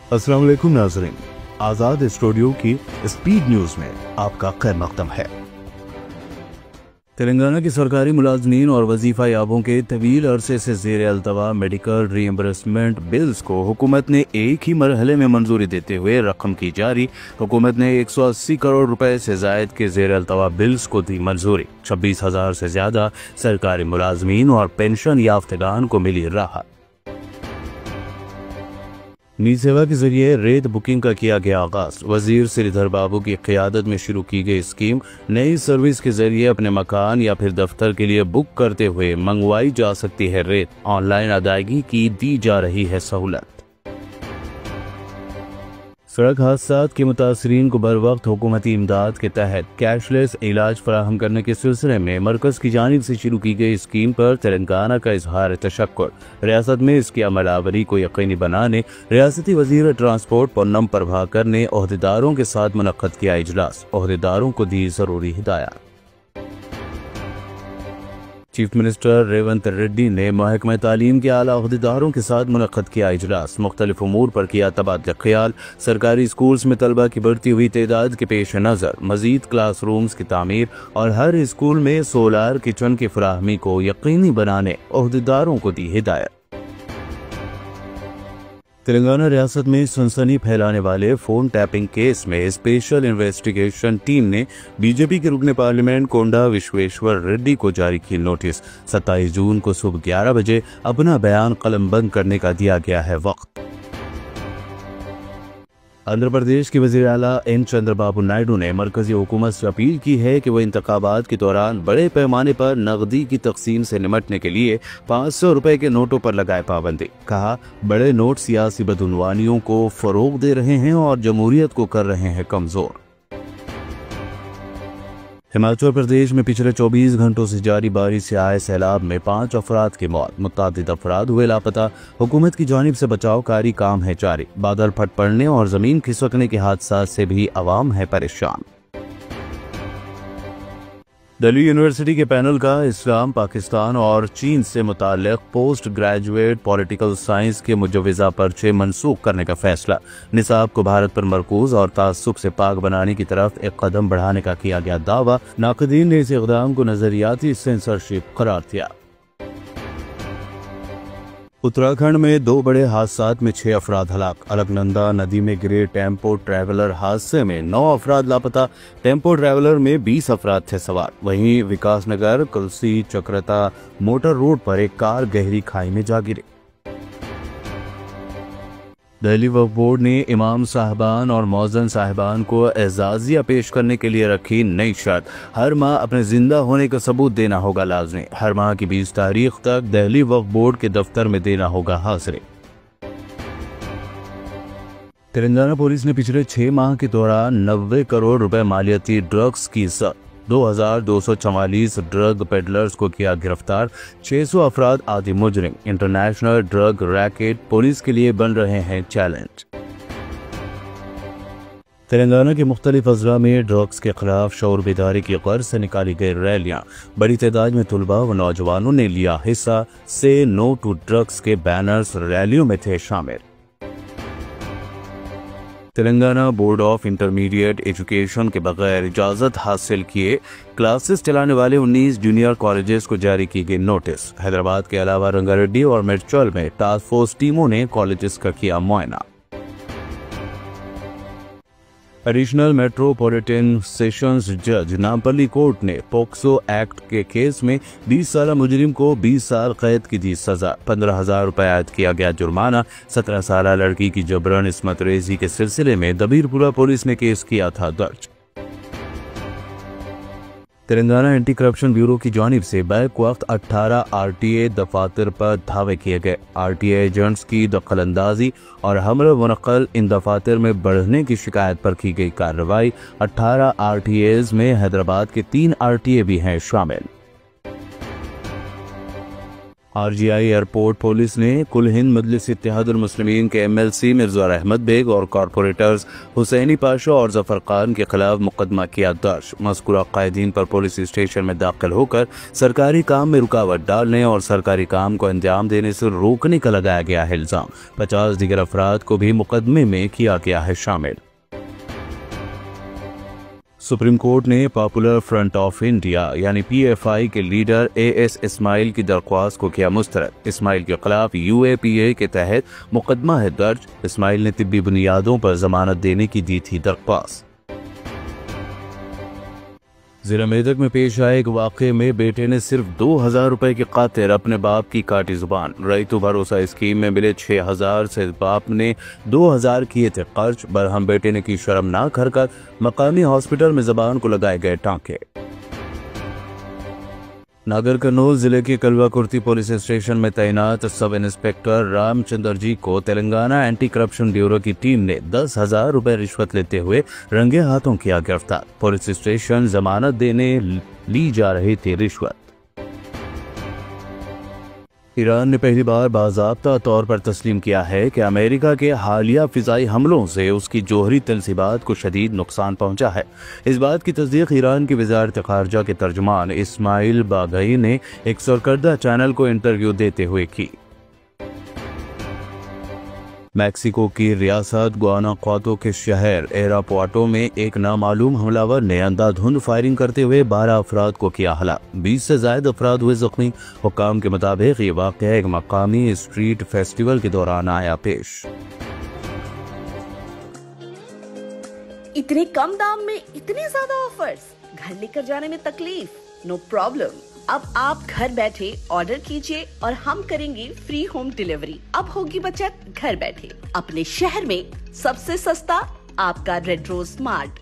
अस्सलाम वालेकुम नाज़रीन, आज़ाद स्टूडियो की स्पीड न्यूज़ में आपका खैर मक़दम है। तेलंगाना के सरकारी मुलाजमीन और वजीफा याबों के तवील अरसे से ज़ेर अल्तवा मेडिकल रीइंबर्समेंट बिल्स को हुकूमत ने एक ही मरहले में मंजूरी देते हुए रकम की जारी। हुकूमत ने 180 करोड़ रुपए से जायद के ज़ेर अल्तवा बिल्स को दी मंजूरी। 26,000 से ज्यादा सरकारी मुलाजमीन और पेंशन याफ्तगान को मिली राहत। नी सेवा के जरिए रेत बुकिंग का किया गया आगाज। वजीर श्रीधर बाबू की क़यादत में शुरू की गई स्कीम नई सर्विस के जरिए अपने मकान या फिर दफ्तर के लिए बुक करते हुए मंगवाई जा सकती है रेत। ऑनलाइन अदायगी की दी जा रही है सहूलत। सड़क हादसात के मुतासरीन को बर वक्त हुकूमती इमदाद के तहत कैशलेस इलाज फराहम करने के सिलसिले में मरकज की जानिब से शुरू की गई स्कीम पर तेलंगाना का इजहार तशक्कुर। रियासत में इसकी अमलावरी को यकीनी बनाने रियासती वजीर ट्रांसपोर्ट पोन्नम प्रभाकर ने ओहदेदारों के साथ मुनक्कद किया इजलास। ओहदेदारों को दी जरूरी हिदायत। चीफ मिनिस्टर रेवंत रेड्डी ने महकमा तालीम के आला ओहदेदारों के साथ मुनक्कद किया इजलास। मुख्तलिफ उमूर पर किया तबादला ख्याल। सरकारी स्कूल्स में तलबा की बढ़ती हुई तादाद के पेश नज़र मजीद क्लास रूम्स की तामीर और हर स्कूल में सोलार किचन की फराहमी को यकीनी बनाने ओहदेदारों को दी हिदायत। तेलंगाना रियासत में सनसनी फैलाने वाले फोन टैपिंग केस में स्पेशल इन्वेस्टिगेशन टीम ने बीजेपी के रुकने पार्लियामेंट कोंडा विश्वेश्वर रेड्डी को जारी की नोटिस। 27 जून को सुबह 11 बजे अपना बयान कलमबंद करने का दिया गया है वक्त। आंध्र प्रदेश के वज़ीर आला एन चंद्रबाबू नायडू ने मरकजी हुकूमत से अपील की है कि वह इंतखाबात के दौरान बड़े पैमाने पर नकदी की तकसीम से निमटने के लिए 500 रुपए के नोटों पर लगाए पाबंदी। कहा, बड़े नोट सियासी बदउनवानियों को फरोग दे रहे हैं और जमहूरियत को कर रहे हैं कमजोर। हिमाचल प्रदेश में पिछले 24 घंटों से जारी बारिश से आए सैलाब में 5 अफराद की मौत। मुतादिद अफराद हुए लापता। हुकूमत की जानिब से बचावकारी काम है जारी। बादल फट पड़ने और जमीन खिसकने के हादसात से भी आवाम है परेशान। दिल्ली यूनिवर्सिटी के पैनल का इस्लाम, पाकिस्तान और चीन से मुताल्लिक़ पोस्ट ग्रेजुएट पॉलिटिकल साइंस के मुजव्वज़ा पर्चे मनसूख करने का फैसला। निसाब को भारत पर मरकूज और तासुब से पाक बनाने की तरफ एक कदम बढ़ाने का किया गया दावा। नाक़दीन ने इस इक़दाम को नजरियाती सेंसरशिप करार दिया। उत्तराखंड में 2 बड़े हादसात में 6 अफराद हलाक। अलकनंदा नदी में गिरे टेम्पो ट्रैवलर हादसे में 9 अफराद लापता। टेम्पो ट्रैवलर में 20 अफराद थे सवार। वहीं विकासनगर कुलसी चक्रता मोटर रोड पर एक कार गहरी खाई में जा गिरी। दिल्ली वक्फ बोर्ड ने इमाम साहबान और मौज़न साहबान को एजाजिया पेश करने के लिए रखी नई शर्त। हर माह अपने जिंदा होने का सबूत देना होगा लाजमी। हर माह की 20 तारीख तक दिल्ली वक्फ बोर्ड के दफ्तर में देना होगा हाजिरी। तेलंगाना पुलिस ने पिछले 6 माह के दौरान 90 करोड़ रुपए मालियाती ड्रग्स की 2244 ड्रग पेडलर्स को किया गिरफ्तार। 600 अफराद आदि मुजरिम। इंटरनेशनल ड्रग रैकेट पुलिस के लिए बन रहे हैं चैलेंज। तेलंगाना के मुख्तलिफ अजला में ड्रग्स के खिलाफ शऊर बेदारी की गर्ज से निकाली गई रैलियां। बड़ी तादाद में तुलबा व नौजवानों ने लिया हिस्सा। से नो टू ड्रग्स के बैनर्स रैलियों में थे शामिल। Telangana board of intermediate education के बगैर इजाज़त हासिल किए क्लासेस चलाने वाले 19 जूनियर कॉलेजेस को जारी की गई नोटिस। हैदराबाद के अलावा रंगारेड्डी और मेडचल में टास्क फोर्स टीमों ने कॉलेजेस का किया मुआयना। एडिशनल मेट्रोपॉलिटन सेशंस जज नामपल्ली कोर्ट ने पोक्सो एक्ट के केस में 20 साल मुजरिम को 20 साल कैद की दी सजा। 15,000 रुपए आयद किया गया जुर्माना। 17 साल लड़की की जबरन इस्मत रेजी के सिलसिले में दबीरपुरा पुलिस ने केस किया था दर्ज। तेलंगाना एंटी करप्शन ब्यूरो की जानिब से बैक वक्त 18 RTA दफातर पर धावे किए गए। RTA एजेंट्स की दखलंदाजी और हमल व नकल इन दफातर में बढ़ने की शिकायत पर की गई कार्रवाई। 18 RTAs में हैदराबाद के 3 RTA भी हैं शामिल। RGI एयरपोर्ट पुलिस ने कुल हिंद मजलिस इत्तेहादुल मुस्लिमीन के MLC मिर्जा रहमत बेग और कॉरपोरेटर्स हुसैनी पाशा और जफर खान के खिलाफ मुकदमा किया दर्ज। मज़कूरा कायदीन पर पुलिस स्टेशन में दाखिल होकर सरकारी काम में रुकावट डालने और सरकारी काम को अंजाम देने से रोकने का लगाया गया है इल्जाम। 50 दीगर अफराद को भी मुकदमे में किया गया है शामिल। सुप्रीम कोर्ट ने पॉपुलर फ्रंट ऑफ इंडिया यानी PFI के लीडर AS इस्माइल की दरख्वास्त को किया मुस्तरद। इस्माइल के खिलाफ UAPA के तहत मुकदमा है दर्ज। इस्माइल ने तिब्बी बुनियादों पर जमानत देने की दी थी दरख्वास्त। जिला मेदक में पेश आए एक वाक़े में बेटे ने सिर्फ 2000 रुपए की खातिर अपने बाप की काटी जुबान। रईतु भरोसा स्कीम में मिले 6000 से बाप ने 2000 किए थे खर्च। बरहम बेटे ने की शर्मनाक हरकत, मकामी हॉस्पिटल में जबान को लगाए गए टांके। नागर कर्नूल जिले के कलवा कुर्ती पुलिस स्टेशन में तैनात सब इंस्पेक्टर रामचंद्र जी को तेलंगाना एंटी करप्शन ब्यूरो की टीम ने 10,000 रुपए रिश्वत लेते हुए रंगे हाथों किया गिरफ्तार। पुलिस स्टेशन जमानत देने ली जा रही थी रिश्वत। ईरान ने पहली बार बाज़ाब्ता तौर पर तस्लीम किया है कि अमेरिका के हालिया फिजाई हमलों से उसकी जोहरी तंसीबात को शदीद नुकसान पहुंचा है। इस बात की तस्दीक ईरान की वज़ारत ख़ारजा के तर्जुमान इस्माइल बागई ने एक सरकर्दा चैनल को इंटरव्यू देते हुए की। मैक्सिको की रियासत गुआनाजुआतो के शहर एरापुआटो में एक नामालूम हमलावर ने अंधाधुंध फायरिंग करते हुए 12 अफराद को किया हलाक। 20 से ज्यादा अफराद हुए जख्मी। हुक्काम के मुताबिक ये वाक़या एक मकामी स्ट्रीट फेस्टिवल के दौरान आया पेश। इतने कम दाम में इतने ज्यादा ऑफर्स, घर लेकर जाने में तकलीफ? No problem. अब आप घर बैठे ऑर्डर कीजिए और हम करेंगे फ्री होम डिलीवरी। अब होगी बचत घर बैठे। अपने शहर में सबसे सस्ता आपका रेड रोज स्मार्ट।